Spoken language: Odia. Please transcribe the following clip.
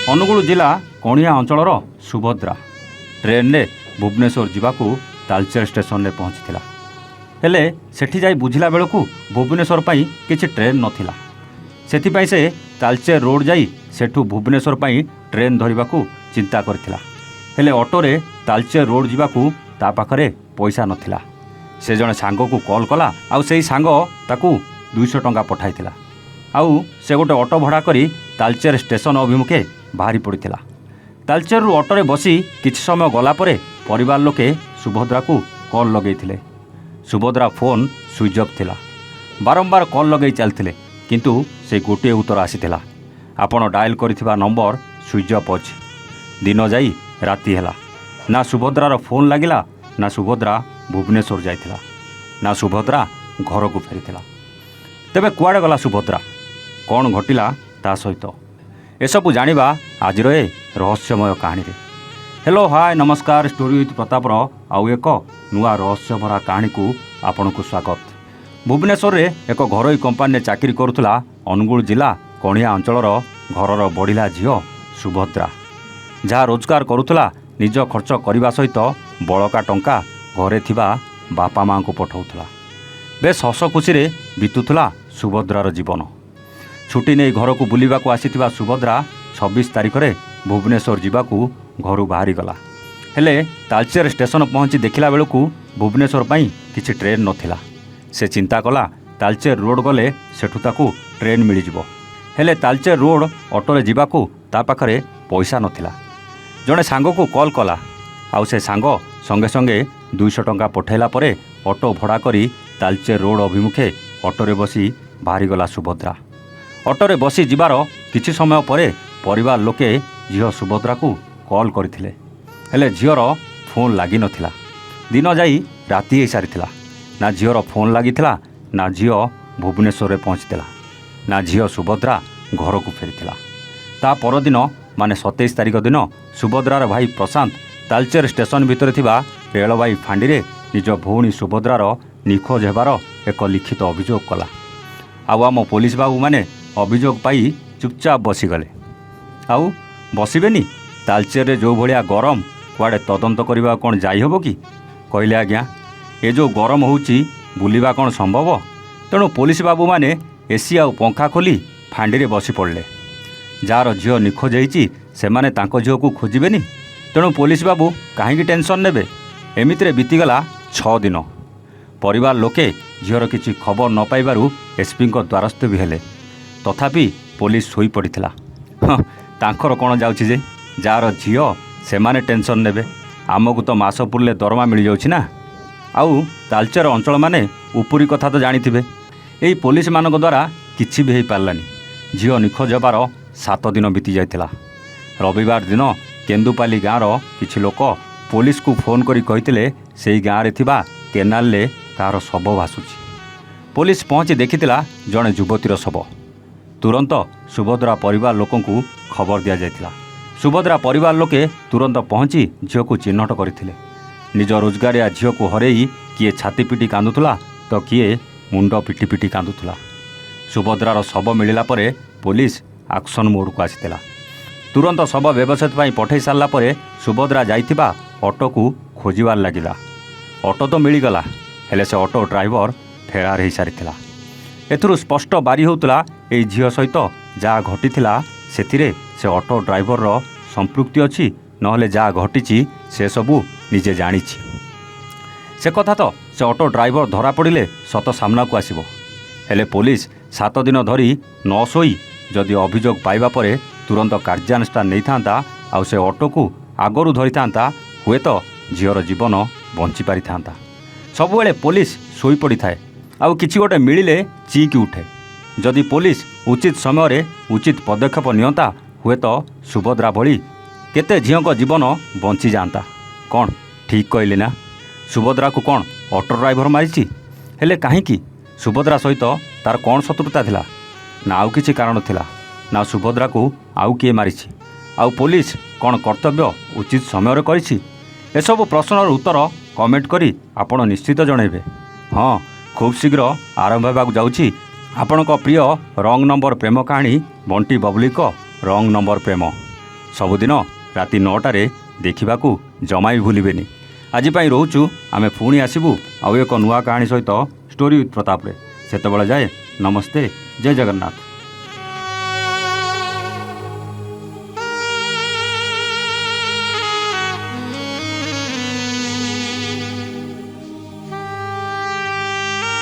ଅନୁଗୁଳ ଜିଲ୍ଲା କଣିହା ଅଞ୍ଚଳର ସୁଭଦ୍ରା ଟ୍ରେନ୍ରେ ଭୁବନେଶ୍ୱର ଯିବାକୁ ତାଳଚେର ଷ୍ଟେସନରେ ପହଞ୍ଚିଥିଲା। ହେଲେ ସେଠି ଯାଇ ବୁଝିଲା ବେଳକୁ ଭୁବନେଶ୍ୱର ପାଇଁ କିଛି ଟ୍ରେନ୍ ନଥିଲା। ସେଥିପାଇଁ ସେ ତାଳଚେର ରୋଡ଼ ଯାଇ ସେଠୁ ଭୁବନେଶ୍ୱର ପାଇଁ ଟ୍ରେନ୍ ଧରିବାକୁ ଚିନ୍ତା କରିଥିଲା। ହେଲେ ଅଟୋରେ ତାଳଚେର ରୋଡ଼ ଯିବାକୁ ତା ପାଖରେ ପଇସା ନଥିଲା। ସେ ଜଣେ ସାଙ୍ଗକୁ କଲ୍ କଲା, ଆଉ ସେଇ ସାଙ୍ଗ ତାକୁ 200 ଟଙ୍କା ପଠାଇଥିଲା। ଆଉ ସେ ଗୋଟେ ଅଟୋ ଭଡ଼ା କରି ତାଳଚେର ଷ୍ଟେସନ ଅଭିମୁଖେ ବାହାରି ପଡ଼ିଥିଲା। ତାଳଚେରରୁ ଅଟୋରେ ବସି କିଛି ସମୟ ଗଲା ପରେ ପରିବାର ଲୋକେ ସୁଭଦ୍ରାକୁ କଲ୍ ଲଗାଇଥିଲେ। ସୁଭଦ୍ରା ଫୋନ୍ ସୁଇଚ୍ ଅଫ୍ ଥିଲା। ବାରମ୍ବାର କଲ୍ ଲଗାଇ ଚାଲିଥିଲେ, କିନ୍ତୁ ସେ ଗୋଟିଏ ଉତ୍ତର ଆସିଥିଲା, ଆପଣ ଡାଏଲ୍ କରିଥିବା ନମ୍ବର ସୁଇଚ୍ ଅଫ୍ ଅଛି। ଦିନ ଯାଇ ରାତି ହେଲା, ନା ସୁଭଦ୍ରାର ଫୋନ୍ ଲାଗିଲା, ନା ସୁଭଦ୍ରା ଭୁବନେଶ୍ୱର ଯାଇଥିଲା, ନା ସୁଭଦ୍ରା ଘରକୁ ଫେରିଥିଲା। ତେବେ କୁଆଡ଼େ ଗଲା ସୁଭଦ୍ରା? କ'ଣ ଘଟିଲା ତା ସହିତ? ଏସବୁ ଜାଣିବା ଆଜିର ଏ ରହସ୍ୟମୟ କାହାଣୀରେ। ହ୍ୟାଲୋ, ହାଏ, ନମସ୍କାର। ଷ୍ଟୋରି ୱିଥ୍ ପ୍ରତାପର ଆଉ ଏକ ନୂଆ ରହସ୍ୟଭରା କାହାଣୀକୁ ଆପଣଙ୍କୁ ସ୍ୱାଗତ। ଭୁବନେଶ୍ୱରରେ ଏକ ଘରୋଇ କମ୍ପାନୀରେ ଚାକିରି କରୁଥିଲା ଅନୁଗୁଳ ଜିଲ୍ଲା କଣିହା ଅଞ୍ଚଳର ଘରର ବଢ଼ିଲା ଝିଅ ସୁଭଦ୍ରା। ଯାହା ରୋଜଗାର କରୁଥିଲା ନିଜ ଖର୍ଚ୍ଚ କରିବା ସହିତ ବଳକା ଟଙ୍କା ଘରେ ଥିବା ବାପା ମାଆଙ୍କୁ ପଠାଉଥିଲା। ବେଶ୍ ହସ ଖୁସିରେ ବିତୁଥିଲା ସୁଭଦ୍ରାର ଜୀବନ। ଛୁଟି ନେଇ ଘରକୁ ବୁଲିବାକୁ ଆସିଥିବା ସୁଭଦ୍ରା 26 ତାରିଖରେ ଭୁବନେଶ୍ୱର ଯିବାକୁ ଘରୁ ବାହାରିଗଲା। ହେଲେ ତାଳଚେର ଷ୍ଟେସନ ପହଞ୍ଚି ଦେଖିଲା ବେଳକୁ ଭୁବନେଶ୍ୱର ପାଇଁ କିଛି ଟ୍ରେନ୍ ନଥିଲା। ସେ ଚିନ୍ତା କଲା ତାଳଚେର ରୋଡ଼ ଗଲେ ସେଠୁ ତାକୁ ଟ୍ରେନ୍ ମିଳିଯିବ। ହେଲେ ତାଳଚେର ରୋଡ଼ ଅଟୋରେ ଯିବାକୁ ତା ପାଖରେ ପଇସା ନଥିଲା। ଜଣେ ସାଙ୍ଗକୁ କଲ୍ କଲା, ଆଉ ସେ ସାଙ୍ଗ ସଙ୍ଗେ ସଙ୍ଗେ 200 ଟଙ୍କା ପଠାଇଲା ପରେ ଅଟୋ ଭଡ଼ା କରି ତାଳଚେର ରୋଡ଼ ଅଭିମୁଖେ ଅଟୋରେ ବସି ବାହାରିଗଲା ସୁଭଦ୍ରା। ଅଟୋରେ ବସି ଯିବାର କିଛି ସମୟ ପରେ ପରିବାର ଲୋକେ ଝିଅ ସୁଭଦ୍ରାକୁ କଲ୍ କରିଥିଲେ। ହେଲେ ଝିଅର ଫୋନ୍ ଲାଗିନଥିଲା। ଦିନ ଯାଇ ରାତି ହେଇସାରିଥିଲା। ନା ଝିଅର ଫୋନ୍ ଲାଗିଥିଲା, ନା ଝିଅ ଭୁବନେଶ୍ୱରରେ ପହଞ୍ଚିଥିଲା, ନା ଝିଅ ସୁଭଦ୍ରା ଘରକୁ ଫେରିଥିଲା। ତା ପରଦିନ ମାନେ 27 ତାରିଖ ଦିନ ସୁଭଦ୍ରାର ଭାଇ ପ୍ରଶାନ୍ତ ତାଳଚେର ଷ୍ଟେସନ ଭିତରେ ଥିବା ରେଳବାଇ ଫାଣ୍ଡିରେ ନିଜ ଭଉଣୀ ସୁଭଦ୍ରାର ନିଖୋଜ ହେବାର ଏକ ଲିଖିତ ଅଭିଯୋଗ କଲା। ଆଉ ଆମ ପୋଲିସ ବାବୁମାନେ ଅଭିଯୋଗ ପାଇ ଚୁପଚାପ ବସିଗଲେ। ଆଉ ବସିବେନି? ତାଳଚେରରେ ଯେଉଁ ଭଳିଆ ଗରମ, କୁଆଡ଼େ ତଦନ୍ତ କରିବା କ'ଣ ଯାଇହେବ କି? କହିଲେ ଆଜ୍ଞା, ଏ ଯେଉଁ ଗରମ ହେଉଛି ବୁଲିବା କ'ଣ ସମ୍ଭବ? ତେଣୁ ପୋଲିସ ବାବୁମାନେ ଏସି ଆଉ ପଙ୍ଖା ଖୋଲି ଫାଣ୍ଡିରେ ବସି ପଡ଼ିଲେ। ଯାହାର ଝିଅ ନିଖୋଜ ହେଇଛି ସେମାନେ ତାଙ୍କ ଝିଅକୁ ଖୋଜିବେନି? ତେଣୁ ପୋଲିସ ବାବୁ କାହିଁକି ଟେନସନ୍ ନେବେ? ଏମିତିରେ ବିତିଗଲା 6 ଦିନ। ପରିବାର ଲୋକେ ଝିଅର କିଛି ଖବର ନ ପାଇବାରୁ ଏସ୍ପିଙ୍କ ଦ୍ୱାରସ୍ଥ ବି ହେଲେ। ତଥାପି ପୋଲିସ ଶୋଇପଡ଼ିଥିଲା। ତାଙ୍କର କ'ଣ ଯାଉଛି ଯେ, ଯାହାର ଝିଅ ସେମାନେ ଟେନସନ୍ ନେବେ। ଆମକୁ ତ ମାସ ପୁରିଲେ ଦରମା ମିଳିଯାଉଛି ନା। ଆଉ ତାଳଚେର ଅଞ୍ଚଳମାନେ ଉପରି କଥା ତ ଜାଣିଥିବେ। ଏଇ ପୋଲିସମାନଙ୍କ ଦ୍ୱାରା କିଛି ବି ହେଇପାରିଲାନି। ଝିଅ ନିଖୋଜ ହେବାର 7 ଦିନ ବିତି ଯାଇଥିଲା। ରବିବାର ଦିନ କେନ୍ଦୁପାଲି ଗାଁର କିଛି ଲୋକ ପୋଲିସକୁ ଫୋନ୍ କରି କହିଥିଲେ ସେହି ଗାଁରେ ଥିବା କେନାଲରେ କାହାର ଶବ ଭାସୁଛି। ପୋଲିସ ପହଞ୍ଚି ଦେଖିଥିଲା ଜଣେ ଯୁବତୀର ଶବ। ତୁରନ୍ତ ସୁଭଦ୍ରା ପରିବାର ଲୋକଙ୍କୁ ଖବର ଦିଆଯାଇଥିଲା। ସୁଭଦ୍ରା ପରିବାର ଲୋକେ ତୁରନ୍ତ ପହଞ୍ଚି ଝିଅକୁ ଚିହ୍ନଟ କରିଥିଲେ। ନିଜ ରୋଜଗାରିଆ ଝିଅକୁ ହରେଇ କିଏ ଛାତି ପିଟି କାନ୍ଦୁଥିଲା, ତ କିଏ ମୁଣ୍ଡ ପିଟି ପିଟି କାନ୍ଦୁଥିଲା। ସୁଭଦ୍ରାର ଶବ ମିଳିଲା ପରେ ପୋଲିସ ଆକ୍ସନ୍ ମୋଡ଼କୁ ଆସିଥିଲା। ତୁରନ୍ତ ଶବ ବ୍ୟବଚ୍ଛେଦ ପାଇଁ ପଠାଇ ସାରିଲା ପରେ ସୁଭଦ୍ରା ଯାଇଥିବା ଅଟୋକୁ ଖୋଜିବାର ଲାଗିଲା। ଅଟୋ ତ ମିଳିଗଲା, ହେଲେ ସେ ଅଟୋ ଡ୍ରାଇଭର ଫେରାର ହୋଇସାରିଥିଲା। ଏଥିରୁ ସ୍ପଷ୍ଟ ବାରି ହେଉଥିଲା ଏଇ ଝିଅ ସହିତ ଯାହା ଘଟିଥିଲା ସେଥିରେ ସେ ଅଟୋ ଡ୍ରାଇଭରର ସମ୍ପୃକ୍ତି ଅଛି, ନହେଲେ ଯାହା ଘଟିଛି ସେସବୁ ନିଜେ ଜାଣିଛି। ସେ କଥା ତ ସେ ଅଟୋ ଡ୍ରାଇଭର ଧରା ପଡ଼ିଲେ ସତ ସାମ୍ନାକୁ ଆସିବ। ହେଲେ ପୋଲିସ 7 ଦିନ ଧରି ନ ଶୋଇ ଯଦି ଅଭିଯୋଗ ପାଇବା ପରେ ତୁରନ୍ତ କାର୍ଯ୍ୟାନୁଷ୍ଠାନ ନେଇଥାନ୍ତା, ଆଉ ସେ ଅଟୋକୁ ଆଗରୁ ଧରିଥାନ୍ତା, ହୁଏତ ଝିଅର ଜୀବନ ବଞ୍ଚିପାରିଥାନ୍ତା। ସବୁବେଳେ ପୋଲିସ ଶୋଇପଡ଼ିଥାଏ, ଆଉ କିଛି ଗୋଟେ ମିଳିଲେ ଚିଁକି ଉଠେ। ଯଦି ପୋଲିସ ଉଚିତ ସମୟରେ ଉଚିତ ପଦକ୍ଷେପ ନିଅନ୍ତା, ହୁଏତ ସୁଭଦ୍ରା ଭଳି କେତେ ଝିଅଙ୍କ ଜୀବନ ବଞ୍ଚିଯାଆନ୍ତା। କ'ଣ ଠିକ୍ କହିଲି ନା? ସୁଭଦ୍ରାକୁ କ'ଣ ଅଟୋ ଡ୍ରାଇଭର ମାରିଛି? ହେଲେ କାହିଁକି? ସୁଭଦ୍ରା ସହିତ ତାର କ'ଣ ଶତ୍ରୁତା ଥିଲା? ନା ଆଉ କିଛି କାରଣ ଥିଲା? ନା ସୁଭଦ୍ରାକୁ ଆଉ କିଏ ମାରିଛି? ଆଉ ପୋଲିସ କ'ଣ କର୍ତ୍ତବ୍ୟ ଉଚିତ ସମୟରେ କରିଛି? ଏସବୁ ପ୍ରଶ୍ନର ଉତ୍ତର କମେଣ୍ଟ କରି ଆପଣ ନିଶ୍ଚିତ ଜଣାଇବେ। ହଁ, ଖୁବ୍ ଶୀଘ୍ର ଆରମ୍ଭ ହେବାକୁ ଯାଉଛି ଆପଣଙ୍କ ପ୍ରିୟ ରଙ୍ଗ ନମ୍ବର ପ୍ରେମ କାହାଣୀ ବଣ୍ଟି ବବୁଲିଙ୍କ ରଙ୍ଗ ନମ୍ବର ପ୍ରେମ। ସବୁଦିନ ରାତି 9ଟାରେ ଦେଖିବାକୁ ଜମା ବି ଭୁଲିବେନି। ଆଜି ପାଇଁ ରହୁଛୁ। ଆମେ ପୁଣି ଆସିବୁ ଆଉ ଏକ ନୂଆ କାହାଣୀ ସହିତ ଷ୍ଟୋରି ୱିଥ୍ ପ୍ରତାପରେ। ସେତେବେଳେ ଯାଏ ନମସ୍ତେ, ଜୟ ଜଗନ୍ନାଥ।